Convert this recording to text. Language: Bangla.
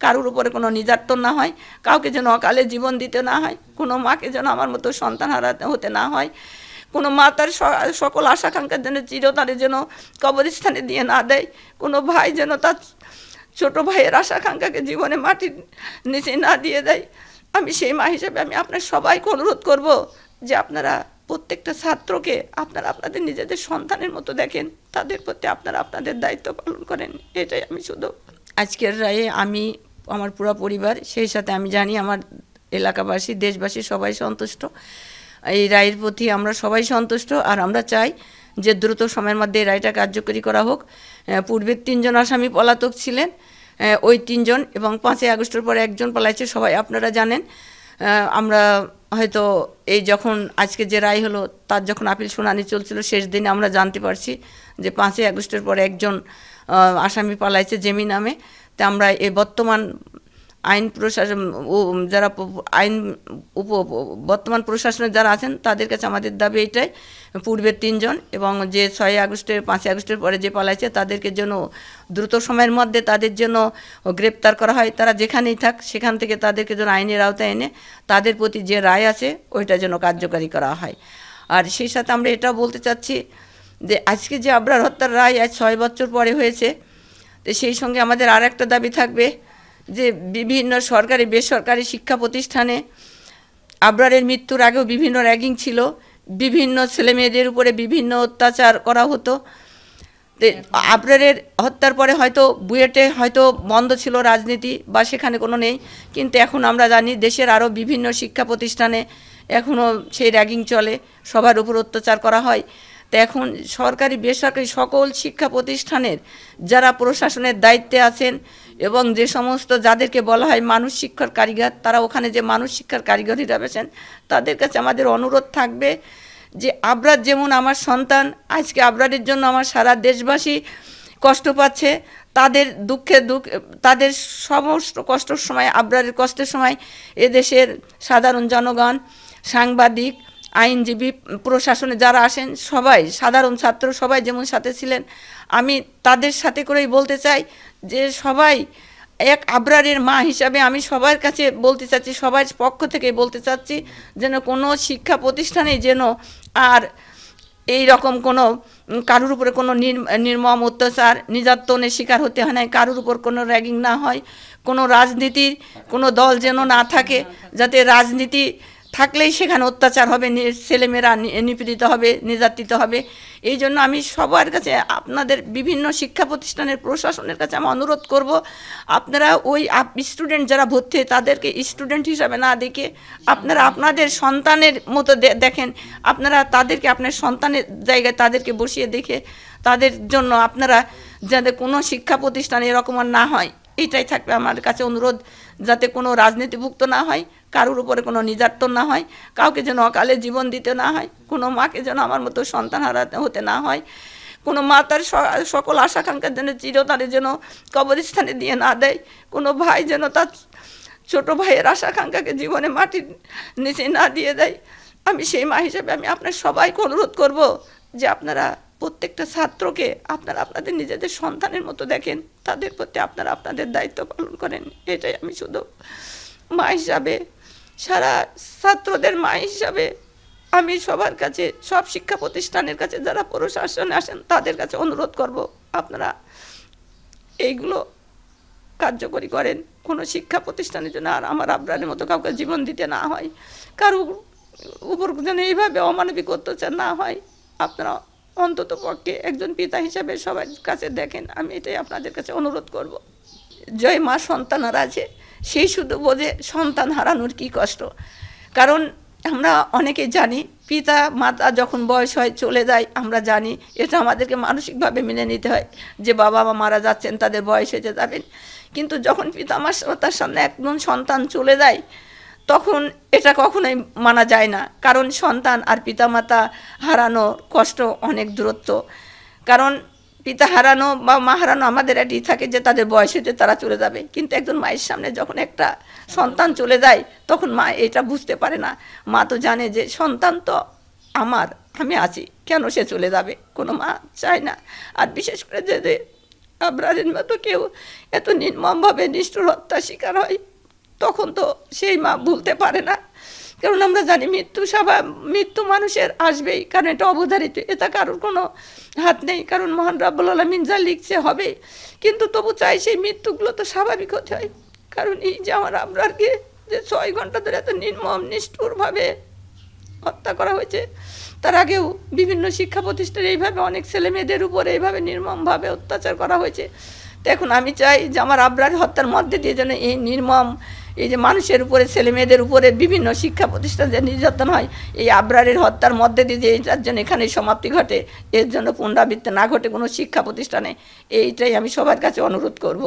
কারোর উপরে কোনো নির্যাতন না হয়, কাউকে যেন অকালে জীবন দিতে না হয়, কোনো মাকে যেন আমার মতো সন্তান হারাতে হতে না হয়, কোনো মা তার সকল আশাকাঙ্ক্ষার জন্য চিরতরে যেন কবরস্থানে দিয়ে না দেয়, কোনো ভাই যেন তার ছোট ভাইয়ের আশাকাঙ্ক্ষাকে জীবনে মাটির নিচে না দিয়ে দেয়। আমি সেই মা হিসেবে আমি আপনার সবাইকে অনুরোধ করব যে আপনারা প্রত্যেকটা ছাত্রকে আপনারা আপনাদের নিজেদের সন্তানের মতো দেখেন, তাদের প্রতি আপনারা আপনাদের দায়িত্ব পালন করেন। এটাই আমি শুধু আজকের রায়ে আমি, আমার পুরো পরিবার, সেই সাথে আমি জানি আমার এলাকাবাসী, দেশবাসী সবাই সন্তুষ্ট। এই রায়ের প্রতি আমরা সবাই সন্তুষ্ট, আর আমরা চাই যে দ্রুত সময়ের মধ্যে এই রায়টা কার্যকরী করা হোক। পূর্বের 3 জন আসামি পলাতক ছিলেন, ওই 3 জন, এবং 5ই আগস্টের পরে একজন পলাইছে, সবাই আপনারা জানেন। আমরা হয়তো এই যখন আজকে যে রায় হলো তার যখন আপিল শুনানি চলছিল শেষ দিনে আমরা জানতে পারছি যে 5ই আগস্টের পরে একজন আসামি পালাইছে জেমি নামে। তা আমরা এই বর্তমান আইন প্রশাসন যারা বর্তমান প্রশাসনে যারা আছেন তাদের কাছে আমাদের দাবি এটাই, পূর্বের 3 জন এবং যে 6ই আগস্টের 5ই আগস্টের পরে যে পালাইছে তাদেরকে যেন দ্রুত সময়ের মধ্যে তাদের জন্য গ্রেপ্তার করা হয়। তারা যেখানেই থাক সেখান থেকে তাদেরকে যেন আইনের আওতায় এনে তাদের প্রতি যে রায় আছে ওইটা যেন কার্যকারী করা হয়। আর সেই সাথে আমরা এটা বলতে চাচ্ছি যে আজকে যে আবরার হত্যার রায় আজ 6 বছর পরে হয়েছে, তো সেই সঙ্গে আমাদের আর একটা দাবি থাকবে যে বিভিন্ন সরকারি বেসরকারি শিক্ষা প্রতিষ্ঠানে আবরারের মৃত্যুর আগেও বিভিন্ন র্যাগিং ছিল, বিভিন্ন ছেলেমেয়েদের উপরে বিভিন্ন অত্যাচার করা হতো। আবরারের হত্যার পরে হয়তো বুয়েটে হয়তো বন্ধ ছিল রাজনীতি বা সেখানে কোনো নেই, কিন্তু এখন আমরা জানি দেশের আরও বিভিন্ন শিক্ষা প্রতিষ্ঠানে এখনও সেই র্যাগিং চলে, সবার উপর অত্যাচার করা হয়। তো এখন সরকারি বেসরকারি সকল শিক্ষা প্রতিষ্ঠানের যারা প্রশাসনের দায়িত্বে আছেন এবং যে সমস্ত যাদেরকে বলা হয় মানুষ শিক্ষার কারিগর, তারা ওখানে যে মানুষ শিক্ষার কারিগর হিসাবে আছেন, তাদের কাছে আমাদের অনুরোধ থাকবে যে আবরার যেমন আমার সন্তান, আজকে আবরারের জন্য আমার সারা দেশবাসী কষ্ট পাচ্ছে, তাদের তাদের সমস্ত কষ্টের সময়, আবরারের কষ্টের সময় এদেশের সাধারণ জনগণ, সাংবাদিক, আইনজীবী, প্রশাসনে যারা আসেন সবাই, সাধারণ ছাত্র সবাই যেমন সাথে ছিলেন, আমি তাদের সাথে করেই বলতে চাই যে সবাই এক আবরারের মা হিসাবে আমি সবার কাছে বলতে চাচ্ছি, সবার পক্ষ থেকে বলতে চাচ্ছি যেন কোনো শিক্ষা প্রতিষ্ঠানে যেন আর এই রকম কোনো কারোর উপরে কোনো নির্মম অত্যাচার নির্যাতনের শিকার হতে হয় না, কারোর উপর কোনো র্যাগিং না হয়, কোনো রাজনীতির কোনো দল যেন না থাকে, যাতে রাজনীতি থাকলেই সেখানে অত্যাচার হবে, ছেলেমেয়েরা নিপীড়িত হবে, নির্যাতিত হবে। এই জন্য আমি সবার কাছে আপনাদের বিভিন্ন শিক্ষা প্রতিষ্ঠানের প্রশাসনের কাছে আমি অনুরোধ করব, আপনারা ওই স্টুডেন্ট যারা ভর্তি হয় তাদেরকে স্টুডেন্ট হিসাবে না দেখে আপনারা আপনাদের সন্তানের মতো দেখেন, আপনারা তাদেরকে আপনার সন্তানের জায়গায় তাদেরকে বসিয়ে দেখে তাদের জন্য আপনারা যাতে কোনো শিক্ষা প্রতিষ্ঠান এরকম আর না হয়, এইটাই থাকবে আমার কাছে অনুরোধ, যাতে কোনো রাজনীতিভুক্ত না হয়, কারোর উপরে কোনো নির্যাতন না হয়, কাউকে যেন অকালে জীবন দিতে না হয়, কোনো মাকে যেন আমার মতো সন্তান হারাতে হতে না হয়, কোনো মা তার সকল আশাকাঙ্ক্ষার জন্য চিরতরে যেন কবরস্থানে দিয়ে না দেয়, কোনো ভাই যেন তার ছোট ভাইয়ের আশাকাঙ্ক্ষাকে জীবনে মাটির নিচে না দিয়ে দেয়। আমি সেই মা হিসেবে আমি আপনার সবাইকে অনুরোধ করব যে আপনারা প্রত্যেকটা ছাত্রকে আপনারা আপনাদের নিজেদের সন্তানের মতো দেখেন, তাদের প্রতি আপনারা আপনাদের দায়িত্ব পালন করেন। এটাই আমি শুধু মা হিসাবে, সারা ছাত্রদের মা হিসাবে আমি সবার কাছে, সব শিক্ষা প্রতিষ্ঠানের কাছে যারা প্রশাসনে আসেন তাদের কাছে অনুরোধ করব আপনারা এইগুলো কার্যকরী করেন। কোনো শিক্ষা প্রতিষ্ঠানের জন্য আর আমার আবরারের মতো কাউকে জীবন দিতে না হয়, কারোর উপর যেন এইভাবে অমানবিক অত্যাচার না হয়, আপনারা অন্তত পক্ষে একজন পিতা হিসাবে সবার কাছে দেখেন। আমি এটাই আপনাদের কাছে অনুরোধ করব। জয় মা সন্তান হারাছে, সেই শুধু বোঝে সন্তান হারানোর কী কষ্ট। কারণ আমরা অনেকে জানি পিতা মাতা যখন বয়স হয় চলে যায়, আমরা জানি এটা আমাদেরকে মানসিকভাবে মেনে নিতে হয় যে বাবা মা মারা যাচ্ছেন, তাদের বয়স হয়ে যাবেন। কিন্তু যখন পিতা মাতার সামনে একজন সন্তান চলে যায় তখন এটা কখনোই মানা যায় না, কারণ সন্তান আর পিতামাতা হারানো কষ্ট অনেক দূরত্ব। কারণ পিতা হারানো বা মা হারানো আমাদের এটাই থাকে যে তাদের বয়স হতে তারা চলে যাবে, কিন্তু একজন মায়ের সামনে যখন একটা সন্তান চলে যায় তখন মা এটা বুঝতে পারে না। মা তো জানে যে সন্তান তো আমি আছি, কেন সে চলে যাবে, কোনো মা চায় না। আর বিশেষ করে যে আবরারের মতো কেউ এত নির্মমভাবে নিষ্ঠুর হত্যা শিকার হয়, তখন তো সেই মা ভুলতে পারে না। কারণ আমরা জানি মৃত্যু মানুষের আসবেই, কারণ এটা অবধারিত, এটা কারোর কোনো হাত নেই, কারণ মহান রাব্বুল আলামিন যা লিখছে হবে। কিন্তু তবু চাই সেই মৃত্যুগুলো তো স্বাভাবিক হতে হয়। কারণ এই যে আমার আবরারকে যে 6 ঘন্টা ধরে এত নির্মম নিষ্ঠুরভাবে হত্যা করা হয়েছে, তার আগেও বিভিন্ন শিক্ষা প্রতিষ্ঠানে এইভাবে অনেক ছেলে মেয়েদের উপরে এইভাবে নির্মমভাবে অত্যাচার করা হয়েছে। তো এখন আমি চাই যে আমার আবরার হত্যার মধ্যে দিয়ে যেন এই নির্মম, এই যে মানুষের উপরে, ছেলে মেয়েদের উপরে বিভিন্ন শিক্ষা প্রতিষ্ঠানে যে নির্যাতন হয়, এই আবরারের হত্যার মধ্যে দিয়ে যে এটার জন্য এখানে সমাপ্তি ঘটে, এর জন্য পুনরাবৃত্তি না ঘটে কোনো শিক্ষা প্রতিষ্ঠানে, এইটাই আমি সবার কাছে অনুরোধ করব।